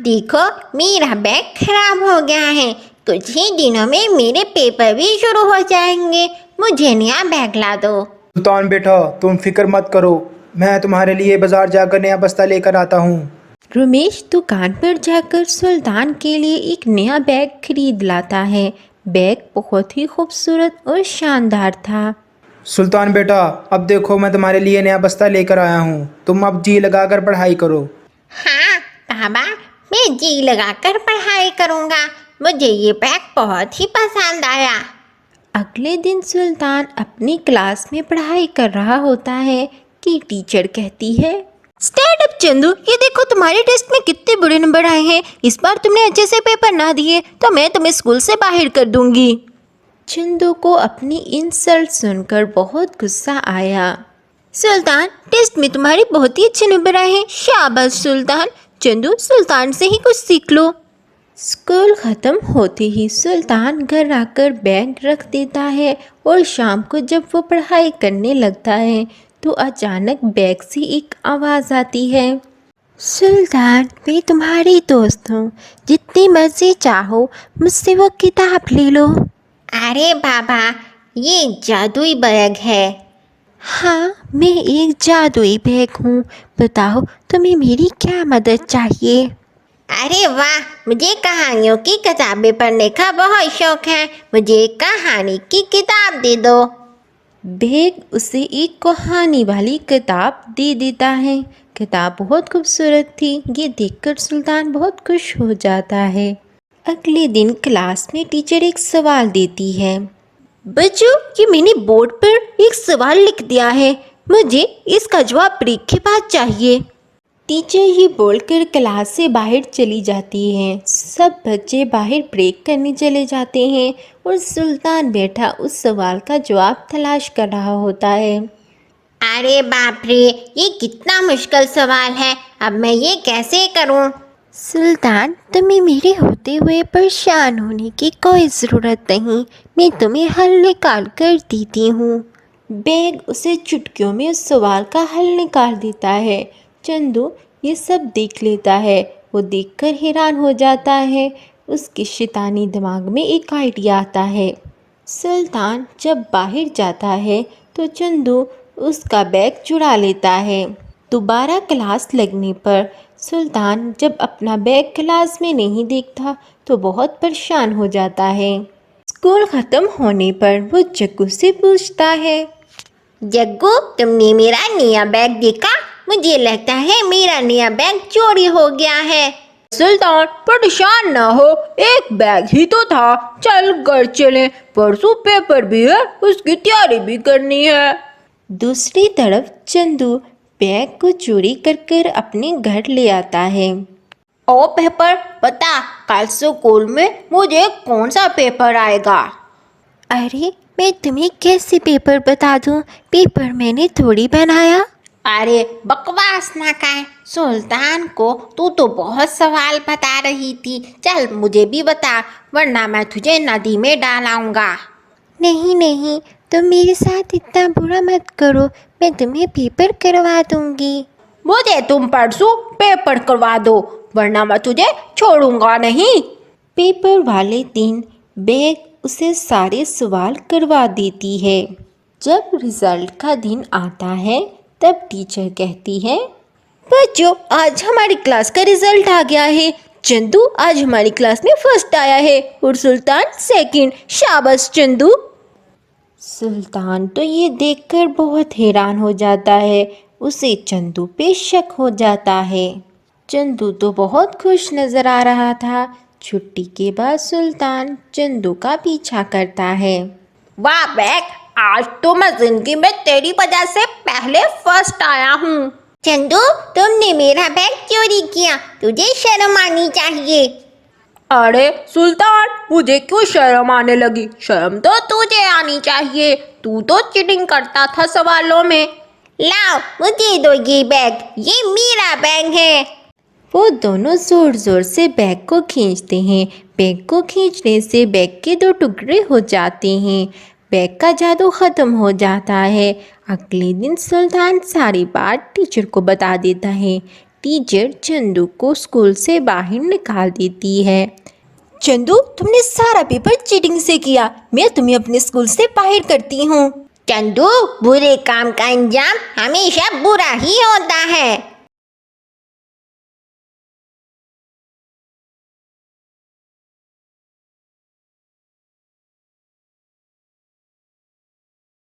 देखो, मेरा बैग खराब हो गया है। कुछ ही दिनों में मेरे पेपर भी शुरू हो जाएंगे। मुझे नया बैग ला दो। सुल्तान बेटा, तुम फिक्र मत करो, मैं तुम्हारे लिए बाजार जाकर नया बस्ता लेकर आता हूँ। रमेश दुकान पर जाकर सुल्तान के लिए एक नया बैग खरीद लाता है। बैग बहुत ही खूबसूरत और शानदार था। सुल्तान बेटा, अब देखो मैं तुम्हारे लिए नया बस्ता लेकर आया हूँ, तुम अब जी लगाकर पढ़ाई करो। हाँ बाबा, मैं जी लगाकर पढ़ाई करूँगा। मुझे ये बैग बहुत ही पसंद आया। अगले दिन सुल्तान अपनी क्लास में पढ़ाई कर रहा होता है कि टीचर कहती है, स्टैंड अप चंदू, ये देखो तुम्हारे टेस्ट में कितने बुरे नंबर आए हैं। इस बार तुमने अच्छे से पेपर ना दिए तो मैं तुम्हें स्कूल से बाहर कर दूंगी। चंदू को अपनी इंसल्ट सुनकर बहुत गुस्सा आया। सुल्तान, टेस्ट में तुम्हारे बहुत ही अच्छे नंबर आए हैं। शाबाश सुल्तान। चंदू, सुल्तान से ही कुछ सीख लो। स्कूल ख़त्म होते ही सुल्तान घर आकर बैग रख देता है और शाम को जब वो पढ़ाई करने लगता है तो अचानक बैग से एक आवाज़ आती है, सुल्तान, मैं तुम्हारी दोस्त हूँ, जितनी मर्जी चाहो मुझसे वो किताब ले लो। अरे बाबा, ये जादुई बैग है। हाँ, मैं एक जादुई बैग हूँ। बताओ तुम्हें मेरी क्या मदद चाहिए। अरे वाह, मुझे कहानियों की किताबें पढ़ने का बहुत शौक है। मुझे एक कहानी की किताब दे दो। बैग उसे एक कहानी वाली किताब दे देता है। किताब बहुत खूबसूरत थी। ये देखकर सुल्तान बहुत खुश हो जाता है। अगले दिन क्लास में टीचर एक सवाल देती है, बच्चों, ये मैंने बोर्ड पर एक सवाल लिख दिया है, मुझे इसका जवाब ब्रेक के बाद चाहिए। टीचर ये बोलकर क्लास से बाहर चली जाती हैं। सब बच्चे बाहर ब्रेक करने चले जाते हैं और सुल्तान बैठा उस सवाल का जवाब तलाश कर रहा होता है। अरे बाप रे, ये कितना मुश्किल सवाल है। अब मैं ये कैसे करूं? सुल्तान, तुम्हें मेरे होते हुए परेशान होने की कोई ज़रूरत नहीं, मैं तुम्हें हल निकाल कर देती हूँ। बैग उसे चुटकियों में उस सवाल का हल निकाल देता है। चंदू ये सब देख लेता है। वो देखकर हैरान हो जाता है। उसके शैतानी दिमाग में एक आइडिया आता है। सुल्तान जब बाहर जाता है तो चंदू उसका बैग चुरा लेता है। दोबारा क्लास लगने पर सुल्तान जब अपना बैग क्लास में नहीं देखता तो बहुत परेशान हो जाता है। स्कूल ख़त्म होने पर वो जग्गू से पूछता है, जग्गू, तुमने मेरा नया बैग देखा? मुझे लगता है मेरा नया बैग चोरी हो गया है। सुल्तान, परेशान ना हो, एक बैग ही तो था। चल घर चलें, परसों पेपर भी है, उसकी तैयारी भी करनी है। दूसरी तरफ चंदू बैग को चोरी कर कर अपने घर ले आता है। ओ पेपर, बता कल स्कूल में मुझे कौन सा पेपर आएगा? अरे मैं तुम्हें कैसे पेपर बता दूं? पेपर मैंने थोड़ी बनाया। अरे बकवास ना कर। सुल्तान को तू तो बहुत सवाल बता रही थी। चल मुझे भी बता, वरना मैं तुझे नदी में डालाऊंगा। नहीं नहीं, तुम मेरे साथ इतना बुरा मत करो, मैं तुम्हें पेपर करवा दूंगी। मुझे तुम परसों पेपर करवा दो, वरना मैं तुझे छोड़ूंगा नहीं। पेपर वाले दिन बैग उसे सारे सवाल करवा देती है। जब रिजल्ट का दिन आता है तब टीचर कहती है, बच्चों, आज हमारी क्लास का रिजल्ट आ गया है। चंदू आज हमारी क्लास में फर्स्ट आया है और सुल्तान सेकंड। शाबाश चंदू। सुल्तान तो ये देखकर बहुत हैरान हो जाता है। उसे चंदू पे शक हो जाता है। चंदू तो बहुत खुश नज़र आ रहा था। छुट्टी के बाद सुल्तान चंदू का पीछा करता है। वाह बैग, आज तो मैं जिंदगी में तेरी वजह से पहले फर्स्ट आया हूँ। चंदू, तुमने मेरा बैग चोरी किया, तुझे शर्म आनी चाहिए। अरे सुल्तान, मुझे क्यों शर्म आने लगी? शर्म तो तुझे आनी चाहिए, तू तो चीटिंग करता था सवालों में। लाओ, मुझे दो ये बैग, ये मेरा बैग है। वो दोनों ज़ोर ज़ोर से बैग को खींचते हैं। बैग को खींचने से बैग के दो टुकड़े हो जाते हैं। बैग का जादू ख़त्म हो जाता है। अगले दिन सुल्तान सारी बात टीचर को बता देता है। टीचर चंदू को स्कूल से बाहर निकाल देती है। चंदू, तुमने सारा पेपर चीटिंग से किया, मैं तुम्हें अपने स्कूल से बाहर करती हूँ। चंदू, बुरे काम का अंजाम हमेशा बुरा ही होता है।